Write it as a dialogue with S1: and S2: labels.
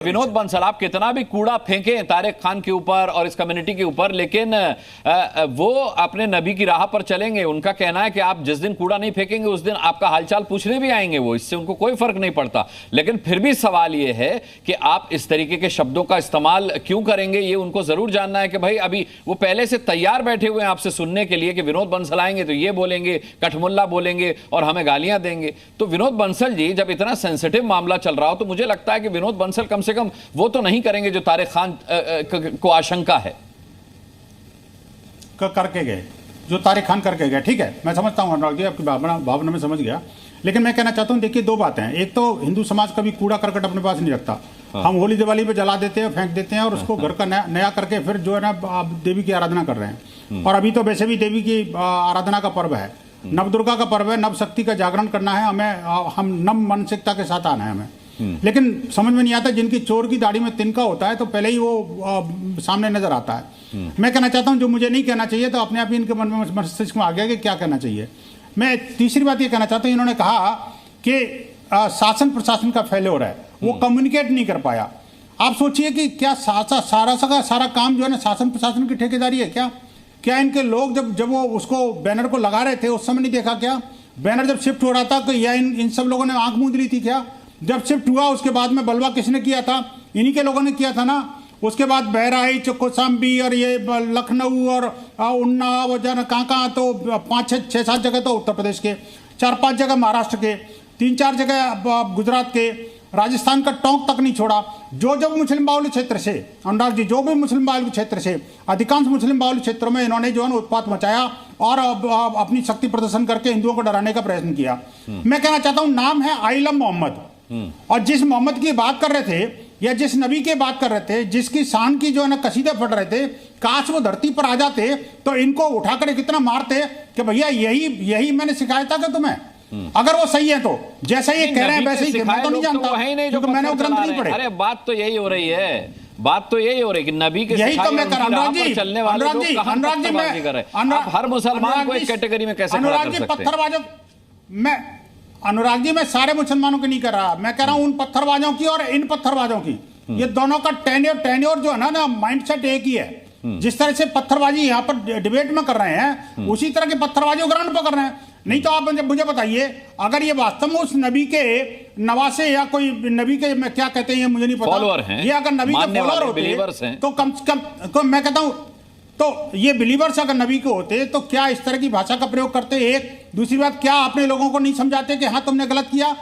S1: विनोद बंसल, आप कितना भी कूड़ा फेंकें तारिक खान के ऊपर और इस कम्युनिटी के ऊपर, लेकिन वो अपने नबी की राह पर चलेंगे। उनका कहना है कि आप जिस दिन कूड़ा नहीं फेंकेंगे उस दिन आपका हालचाल पूछने भी आएंगे वो, इससे उनको कोई फर्क नहीं पड़ता। लेकिन फिर भी सवाल ये है कि आप इस तरीके के शब्दों का इस्तेमाल क्यों करेंगे, ये उनको जरूर जानना है कि भाई अभी वो पहले से तैयार बैठे हुए हैं आपसे सुनने के लिए कि विनोद बंसल आएंगे तो ये बोलेंगे, कठमुल्ला बोलेंगे और हमें गालियां देंगे। तो विनोद बंसल जी, जब इतना सेंसिटिव मामला चल रहा हो तो मुझे लगता है कि विनोद बंसल कम से कम वो तो नहीं करेंगे जो तारिक खान को आशंका है
S2: करके गए, जो तारिक खान करके गए। ठीक है, मैं समझता हूं अनुराग जी, आपकी भावना में समझ गया। लेकिन मैं कहना चाहता हूं, देखिए दो बातें हैं। एक तो हिंदू समाज कभी कूड़ा करकट अपने पास नहीं रखता। हम होली दिवाली पे जला देते हैं, फेंक देते हैं और उसको घर का नया करके फिर जो है ना देवी की आराधना कर रहे हैं। और अभी तो वैसे भी देवी की आराधना का पर्व है, नव दुर्गा का पर्व है, नव शक्ति का जागरण करना है हमें, हम नव मानसिकता के साथ आना है हमें। लेकिन समझ में नहीं आता, जिनकी चोर की दाढ़ी में तिनका होता है तो पहले ही वो सामने नजर आता है। मैं कहना चाहता हूं, जो मुझे नहीं कहना चाहिए तो अपने आप ही इनके मन में मस्तिष्क में आ गया कि क्या कहना चाहिए। मैं तीसरी बात ये कहना चाहता हूं, इन्होंने कहा कि शासन प्रशासन का फेल्योर है, वो कम्युनिकेट नहीं कर पाया। आप सोचिए कि क्या सारा काम जो है ना शासन प्रशासन की ठेकेदारी है क्या इनके लोग जब वो उसको बैनर को लगा रहे थे उस समय नहीं देखा क्या? बैनर जब शिफ्ट हो रहा था तो यह इन सब लोगों ने आंख मूंद ली थी क्या? जब शिफ्ट हुआ उसके बाद में बलवा किसने किया था? इन्हीं के लोगों ने किया था ना। उसके बाद बहराइच, कौशाम्बी और ये लखनऊ और उन्नाव और जाना कहाँ तो 5-6-7 जगह तो उत्तर प्रदेश के, 4-5 जगह महाराष्ट्र के, 3-4 जगह गुजरात के, राजस्थान का टोंक तक नहीं छोड़ा। जो मुस्लिम बाहुल्य क्षेत्र से, अनुराग जी, जो भी मुस्लिम बाहुल्य क्षेत्र से, अधिकांश मुस्लिम बाहुल्य क्षेत्रों में इन्होंने जो है उत्पात मचाया और अपनी शक्ति प्रदर्शन करके हिंदुओं को डराने का प्रयत्न किया। मैं कहना चाहता हूँ, नाम है आइलम मोहम्मद, और जिस मोहम्मद की बात कर रहे थे या जिस नबी की बात कर रहे थे, जिसकी शान की जो है ना कसीदे पढ़ रहे थे, काश वो धरती पर आ जाते तो इनको उठाकर कितना मारते कि भैया यही मैंने सिखाया था कि तुम्हें, अगर वो सही है तो जैसा ये कह रहे हैं वैसे ही। मैं तो नहीं जानता क्योंकि मैंने वो ग्रंथ नहीं पढ़े।
S1: अरे बात तो यही हो रही है, बात तो यही हो रही है कि नबी के
S2: यही तो मैं कर अनुराग जी,
S1: चलने वाले लोग कहां पत्थरबाजी कर रहे हैं। आप हर मुसलमान को एक कैटेगरी में कैसे खड़ा कर सकते हैं?
S2: पत्थरबाजों, मैं अनुराग जी, मैं सारे मुसलमानों की नहीं कर रहा, मैं कह रहा हूं उन पत्थरबाजों की और इन पत्थरबाजों की। ये दोनों का टेन्योर जो है ना माइंडसेट एक ही है। जिस तरह से पत्थरबाजी यहाँ पर डिबेट में कर रहे हैं, उसी तरह की पत्थरबाजी ग्राउंड पर कर रहे हैं। नहीं तो आप मुझे बताइए, अगर ये वास्तव में उस नबी के नवासे या कोई नबी के, मैं क्या कहते हैं मुझे नहीं पता, ये अगर नबी के फॉलोअर होते तो कम से कम मैं कहता हूं, तो ये बिलीवर्स अगर नबी के होते तो क्या इस तरह की भाषा का प्रयोग करते? एक दूसरी बात, क्या अपने लोगों को नहीं समझाते कि हाँ तुमने गलत किया?